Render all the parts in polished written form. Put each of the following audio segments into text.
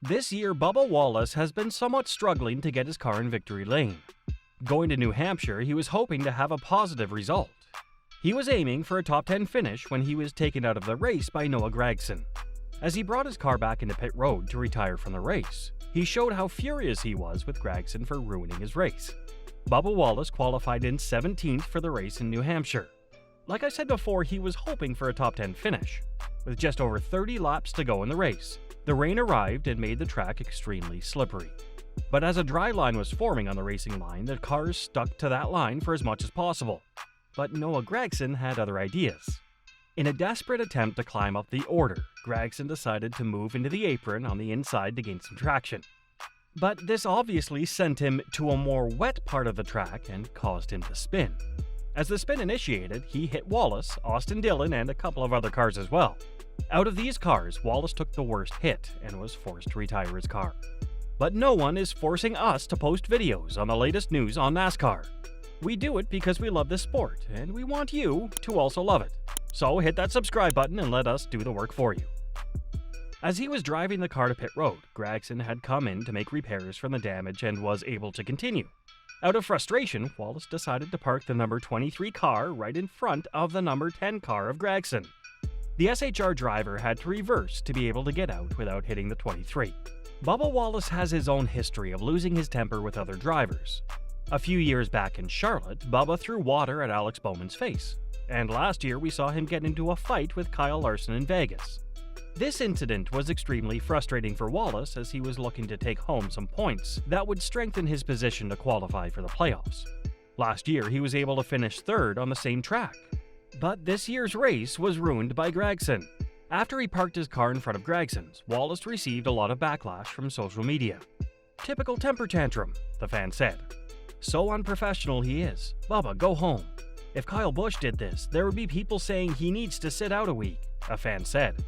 This year, Bubba Wallace has been somewhat struggling to get his car in victory lane. Going to New Hampshire, he was hoping to have a positive result. He was aiming for a top 10 finish when he was taken out of the race by Noah Gragson. As he brought his car back into pit road to retire from the race, he showed how furious he was with Gragson for ruining his race. Bubba Wallace qualified in 17th for the race in New Hampshire. Like I said before, he was hoping for a top 10 finish. With just over 30 laps to go in the race, the rain arrived and made the track extremely slippery. But as a dry line was forming on the racing line, the cars stuck to that line for as much as possible. But Noah Gragson had other ideas. In a desperate attempt to climb up the order, Gragson decided to move into the apron on the inside to gain some traction. But this obviously sent him to a more wet part of the track and caused him to spin. As the spin initiated, he hit Wallace, Austin Dillon, and a couple of other cars as well. Out of these cars, Wallace took the worst hit and was forced to retire his car. But no one is forcing us to post videos on the latest news on NASCAR. We do it because we love this sport, and we want you to also love it. So hit that subscribe button and let us do the work for you. As he was driving the car to pit road, Gragson had come in to make repairs from the damage and was able to continue. Out of frustration, Wallace decided to park the number 23 car right in front of the number 10 car of Gragson. The SHR driver had to reverse to be able to get out without hitting the 23. Bubba Wallace has his own history of losing his temper with other drivers. A few years back in Charlotte, Bubba threw water at Alex Bowman's face. And last year we saw him get into a fight with Kyle Larson in Vegas. This incident was extremely frustrating for Wallace as he was looking to take home some points that would strengthen his position to qualify for the playoffs. Last year he was able to finish third on the same track. But this year's race was ruined by Gragson. After he parked his car in front of Gragson's, Wallace received a lot of backlash from social media. "Typical temper tantrum," the fan said. "So unprofessional he is. Bubba, go home. If Kyle Busch did this, there would be people saying he needs to sit out a week," a fan said.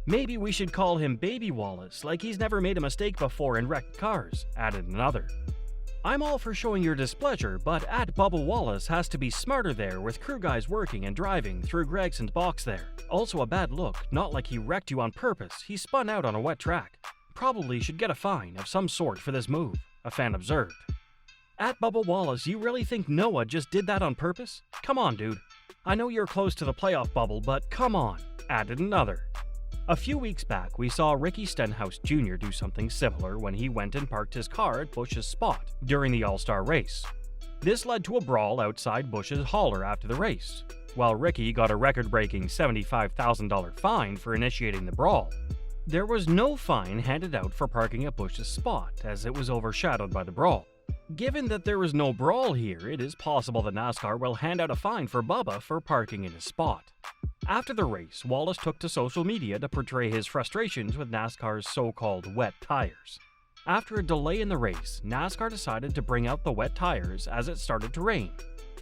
"Maybe we should call him Baby Wallace, like he's never made a mistake before and wrecked cars," added another. "I'm all for showing your displeasure, but @Bubba Wallace has to be smarter there with crew guys working and driving through Gragson's box there. Also a bad look, not like he wrecked you on purpose, he spun out on a wet track. Probably should get a fine of some sort for this move," a fan observed. @Bubba Wallace, you really think Noah just did that on purpose? Come on, dude. I know you're close to the playoff bubble, but come on, added another. A few weeks back, we saw Ricky Stenhouse Jr. do something similar when he went and parked his car at Busch's spot during the All-Star race. This led to a brawl outside Busch's hauler after the race, while Ricky got a record-breaking $75,000 fine for initiating the brawl. There was no fine handed out for parking at Busch's spot, as it was overshadowed by the brawl. Given that there was no brawl here, it is possible that NASCAR will hand out a fine for Bubba for parking in his spot. After the race, Wallace took to social media to portray his frustrations with NASCAR's so-called wet tires. After a delay in the race, NASCAR decided to bring out the wet tires as it started to rain.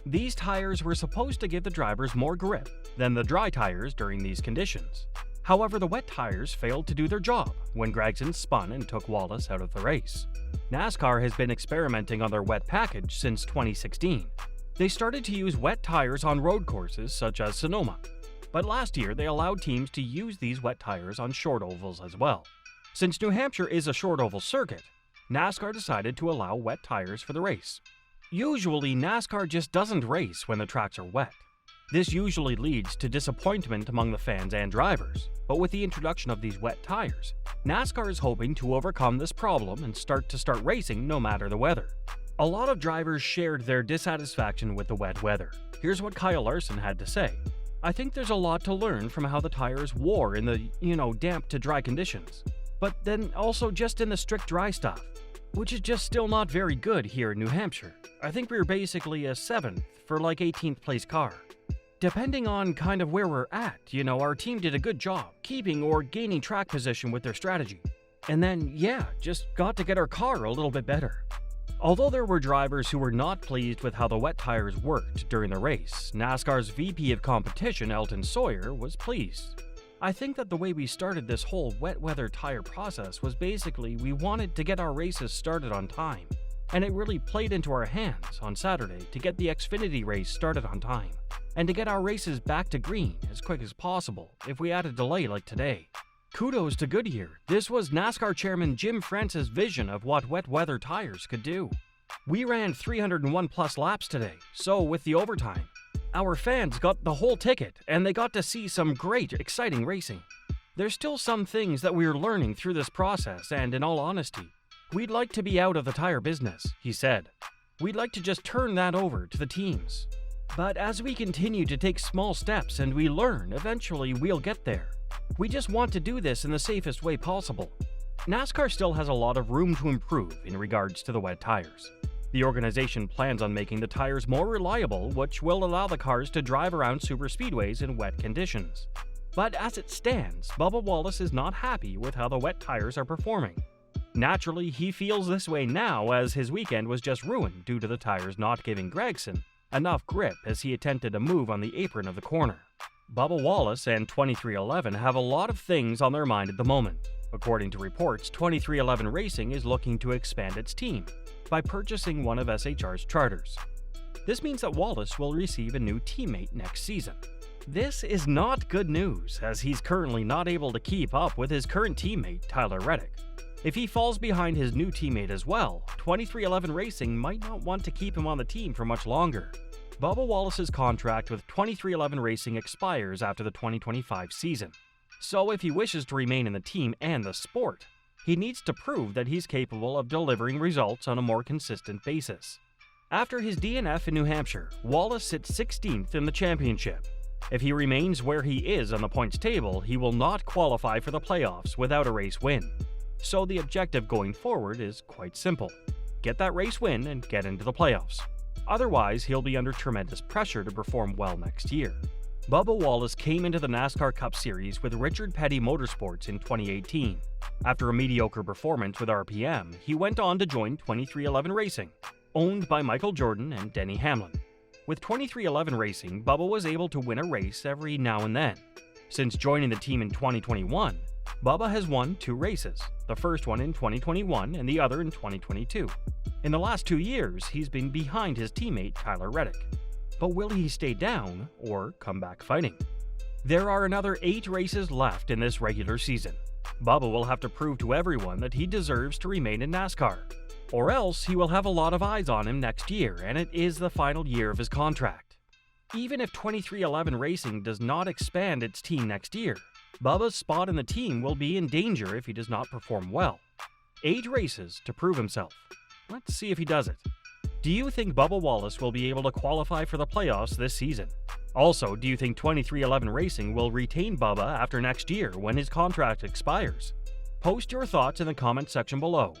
These tires were supposed to give the drivers more grip than the dry tires during these conditions. However, the wet tires failed to do their job when Gragson spun and took Wallace out of the race. NASCAR has been experimenting on their wet package since 2016. They started to use wet tires on road courses such as Sonoma. But last year, they allowed teams to use these wet tires on short ovals as well. Since New Hampshire is a short oval circuit, NASCAR decided to allow wet tires for the race. Usually, NASCAR just doesn't race when the tracks are wet. This usually leads to disappointment among the fans and drivers, but with the introduction of these wet tires, NASCAR is hoping to overcome this problem and start racing no matter the weather. A lot of drivers shared their dissatisfaction with the wet weather. Here's what Kyle Larson had to say. "I think there's a lot to learn from how the tires wore in the, damp to dry conditions. But then also just in the strict dry stuff, which is just still not very good here in New Hampshire. I think we were basically a 7th for like 18th place car. Depending on kind of where we're at, our team did a good job keeping or gaining track position with their strategy. And then, just got to get our car a little bit better." Although there were drivers who were not pleased with how the wet tires worked during the race, NASCAR's VP of Competition, Elton Sawyer, was pleased. "I think that the way we started this whole wet weather tire process was basically we wanted to get our races started on time. And it really played into our hands on Saturday to get the Xfinity race started on time, and to get our races back to green as quick as possible if we had a delay like today. Kudos to Goodyear. This was NASCAR chairman Jim France's vision of what wet weather tires could do. We ran 301 plus laps today, so with the overtime, our fans got the whole ticket and they got to see some great, exciting racing. There's still some things that we're learning through this process, and in all honesty, we'd like to be out of the tire business, he said. We'd like to just turn that over to the teams. But as we continue to take small steps and we learn, eventually we'll get there. We just want to do this in the safest way possible. NASCAR still has a lot of room to improve in regards to the wet tires. The organization plans on making the tires more reliable, which will allow the cars to drive around superspeedways in wet conditions. But as it stands, Bubba Wallace is not happy with how the wet tires are performing. Naturally, he feels this way now as his weekend was just ruined due to the tires not giving Gragson enough grip as he attempted to move on the apron of the corner. Bubba Wallace and 2311 have a lot of things on their mind at the moment. According to reports, 2311 Racing is looking to expand its team by purchasing one of SHR's charters. This means that Wallace will receive a new teammate next season. This is not good news, as he's currently not able to keep up with his current teammate, Tyler Reddick. If he falls behind his new teammate as well, 2311 Racing might not want to keep him on the team for much longer. Bubba Wallace's contract with 2311 Racing expires after the 2025 season. So if he wishes to remain in the team and the sport, he needs to prove that he's capable of delivering results on a more consistent basis. After his DNF in New Hampshire, Wallace sits 16th in the championship. If he remains where he is on the points table, he will not qualify for the playoffs without a race win. So the objective going forward is quite simple. Get that race win and get into the playoffs. Otherwise, he'll be under tremendous pressure to perform well next year. Bubba Wallace came into the NASCAR Cup Series with Richard Petty Motorsports in 2018. After a mediocre performance with RPM, he went on to join 2311 Racing, owned by Michael Jordan and Denny Hamlin. With 2311 Racing, Bubba was able to win a race every now and then. Since joining the team in 2021, Bubba has won 2 races, the first one in 2021 and the other in 2022. In the last 2 years, he's been behind his teammate Tyler Reddick. But will he stay down or come back fighting? There are another 8 races left in this regular season. Bubba will have to prove to everyone that he deserves to remain in NASCAR, or else he will have a lot of eyes on him next year, and it is the final year of his contract. Even if 2311 Racing does not expand its team next year, Bubba's spot in the team will be in danger if he does not perform well. 8 races to prove himself. Let's see if he does it. Do you think Bubba Wallace will be able to qualify for the playoffs this season? Also, do you think 2311 Racing will retain Bubba after next year when his contract expires? Post your thoughts in the comment section below.